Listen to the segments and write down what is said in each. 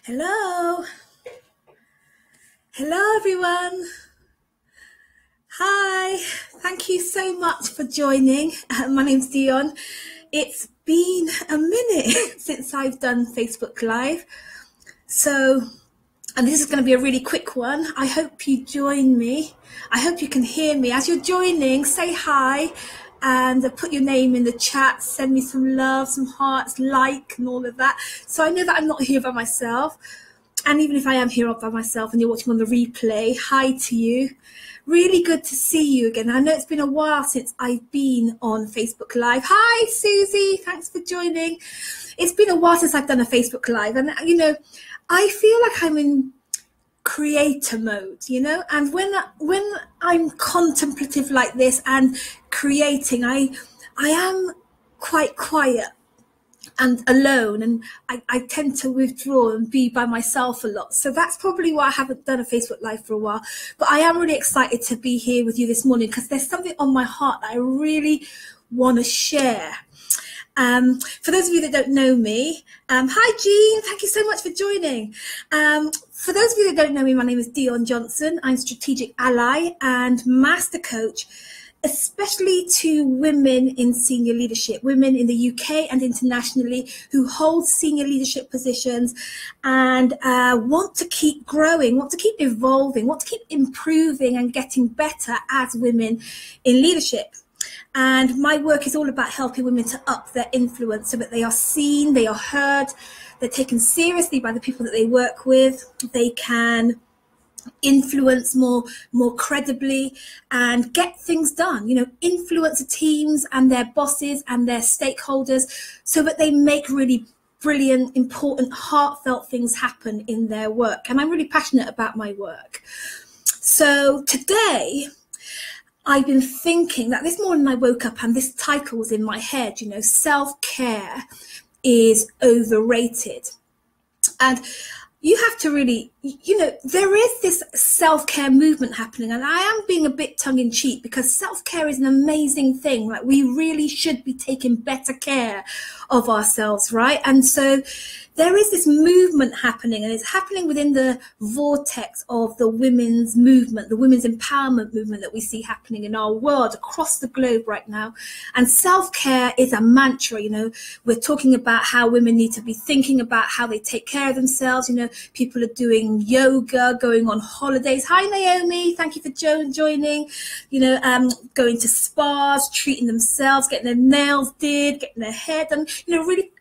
Hello. Hello, everyone. Hi. Thank you so much for joining. My name's Dion. It's been a minute since I've done Facebook Live. And this is going to be a really quick one. I hope you join me. I hope you can hear me. As you're joining, say hi and put your name in the chat. Send me some love, some hearts, like, and all of that. So I know that I'm not here by myself. And even if I am here by myself and you're watching on the replay, hi to you. Really good to see you again. I know it's been a while since I've been on Facebook Live. Hi, Susie. Thanks for joining. It's been a while since I've done a Facebook Live. And, I feel like I'm in creator mode, and when I'm contemplative like this and creating, I am quite quiet and alone, and I tend to withdraw and be by myself a lot. So that's probably why I haven't done a Facebook Live for a while. But I am really excited to be here with you this morning because there's something on my heart that I really want to share. For those of you that don't know me, hi Jean, thank you so much for joining. For those of you that don't know me, my name is Dion Johnson. I'm strategic ally and master coach, especially to women in senior leadership, women in the UK and internationally who hold senior leadership positions and want to keep growing, want to keep evolving, want to keep improving and getting better as women in leadership. And my work is all about helping women to up their influence so that they are seen, they are heard, they're taken seriously by the people that they work with, they can influence more credibly and get things done, influence the teams and their bosses and their stakeholders so that they make really brilliant, important, heartfelt things happen in their work. And I'm really passionate about my work. So today, I've been thinking that this morning I woke up and this title was in my head, self-care is overrated. And you have to really, there is this self-care movement happening, and I am being a bit tongue-in-cheek because self-care is an amazing thing. Like, we really should be taking better care of ourselves, right? And so there is this movement happening, and it's happening within the vortex of the women's movement, the women's empowerment movement that we see happening in our world across the globe right now. And self-care is a mantra. We're talking about how women need to be thinking about how they take care of themselves. People are doing yoga, going on holidays. Hi, Naomi. Thank you for joining. Going to spas, treating themselves, getting their nails did, getting their hair done. Really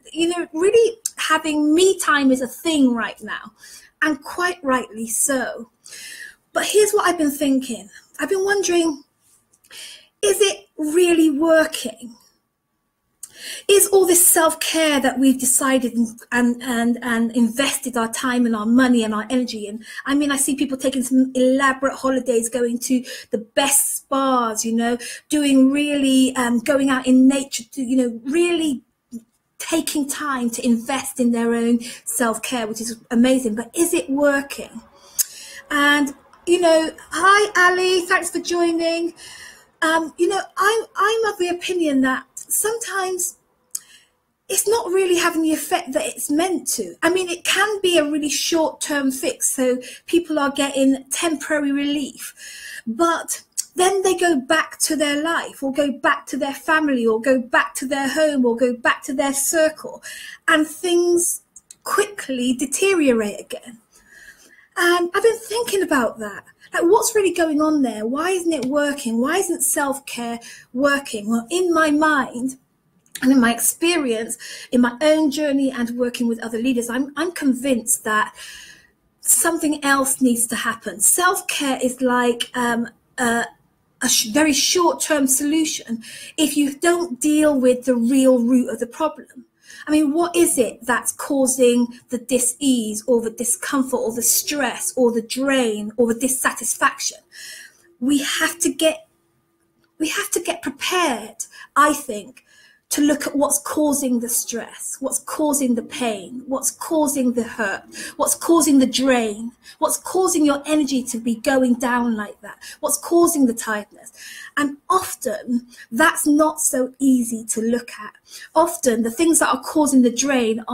having me time is a thing right now, and quite rightly so. But here's what I've been thinking. I've been wondering, is it really working? Is all this self-care that we've decided and invested our time and our money and our energy in? I mean, I see people taking some elaborate holidays, going to the best spas, doing really, going out in nature to, really taking time to invest in their own self-care, which is amazing. But is it working? And, hi, Ali, thanks for joining. I'm of the opinion that sometimes it's not really having the effect that it's meant to. I mean, it can be a really short-term fix, so people are getting temporary relief, but then they go back to their life or go back to their family or go back to their home or go back to their circle, and things quickly deteriorate again. And I've been thinking about that. Like, what's really going on there? Why isn't it working? Why isn't self-care working? Well, in my mind and in my experience, in my own journey and working with other leaders, I'm convinced that something else needs to happen. Self-care is like a very short-term solution if you don't deal with the real root of the problem. I mean, what is it that's causing the dis-ease or the discomfort or the stress or the drain or the dissatisfaction? We have to get prepared, I think, to look at what's causing the stress, what's causing the pain, what's causing the hurt, what's causing the drain, what's causing your energy to be going down like that, what's causing the tiredness. And often that's not so easy to look at. Often the things that are causing the drain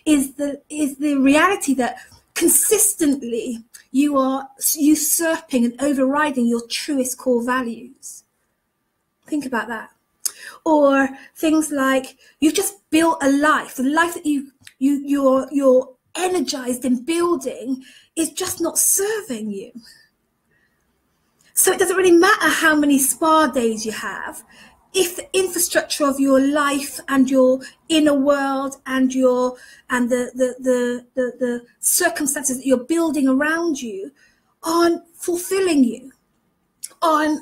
is the reality that consistently you are usurping and overriding your truest core values. Think about that. Or things like you've just built a life, the life that you're energized in building is just not serving you. So it doesn't really matter how many spa days you have if the infrastructure of your life and your inner world and the circumstances that you're building around you aren't fulfilling you, aren't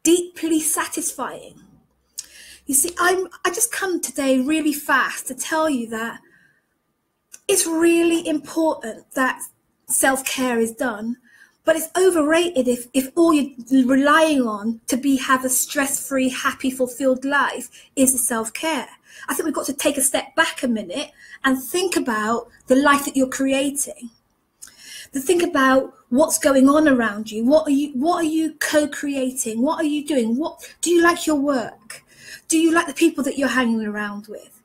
deeply satisfying. You see, I just come today really fast to tell you that it's really important that self-care is done, but it's overrated if all you're relying on to have a stress-free, happy, fulfilled life is the self-care. I think we've got to take a step back a minute and think about the life that you're creating. To think about what's going on around you. What are you co-creating? What are you doing? Do you like your work? Do you like the people that you're hanging around with?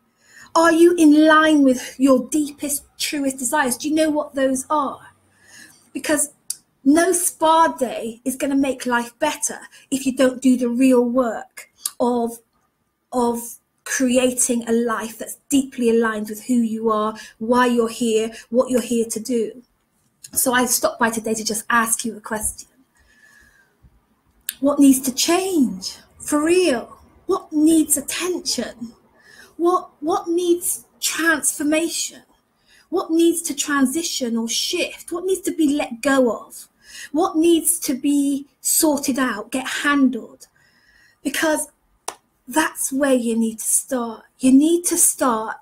Are you in line with your deepest, truest desires? Do you know what those are? Because no spa day is going to make life better if you don't do the real work of creating a life that's deeply aligned with who you are, why you're here, what you're here to do. So I stopped by today to just ask you a question. What needs to change? For real? What needs attention? What needs transformation? What needs to transition or shift? What needs to be let go of? What needs to be sorted out, get handled? Because that's where you need to start. You need to start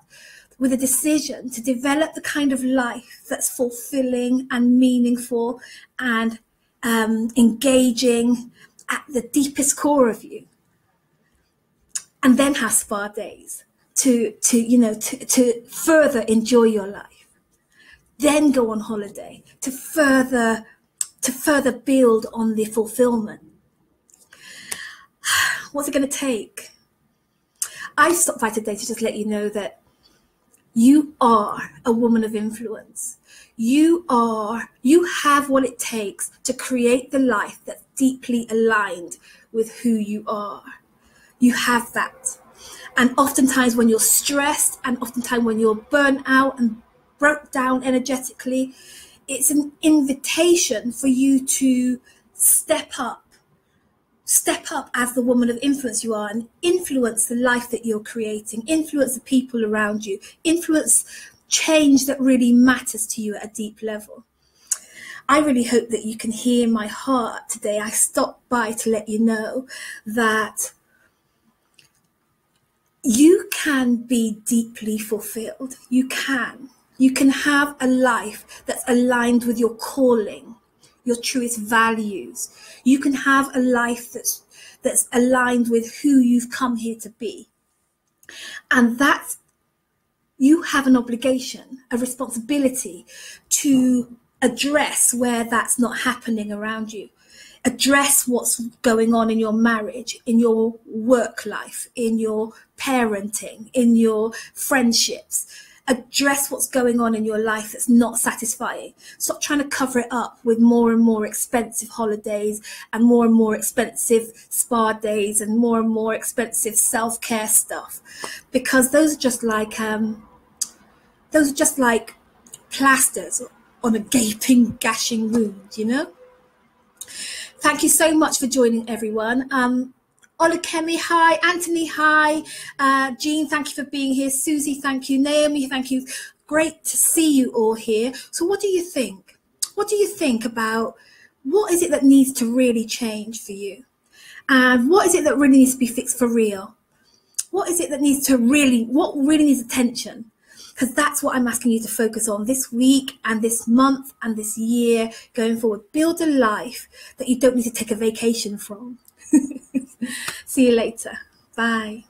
with a decision to develop the kind of life that's fulfilling and meaningful and engaging at the deepest core of you. And then have spa days to further enjoy your life. Then go on holiday to further build on the fulfillment. What's it going to take? I stopped by today to just let you know that you are a woman of influence. You have what it takes to create the life that's deeply aligned with who you are. You have that. And oftentimes when you're stressed and oftentimes when you're burnt out and broke down energetically, it's an invitation for you to step up as the woman of influence you are and influence the life that you're creating, influence the people around you, influence change that really matters to you at a deep level. I really hope that you can hear my heart today. I stopped by to let you know that you can be deeply fulfilled. You can have a life that's aligned with your calling, your truest values. You can have a life that's aligned with who you've come here to be. And you have an obligation, a responsibility to address where that's not happening around you. Address what's going on in your marriage, in your work life, in your parenting, in your friendships. Address what's going on in your life that's not satisfying. Stop trying to cover it up with more and more expensive holidays and more expensive spa days and more expensive self-care stuff, because those are just like plasters on a gaping, gashing wound, you know? Thank you so much for joining, everyone. Olakemi, hi. Anthony, hi. Jean, thank you for being here. Susie, thank you. Naomi, thank you. Great to see you all here. So what do you think? What do you think about what is it that needs to really change for you? And what is it that really needs to be fixed for real? What is it that what really needs attention? Because that's what I'm asking you to focus on this week and this month and this year going forward. Build a life that you don't need to take a vacation from. See you later. Bye.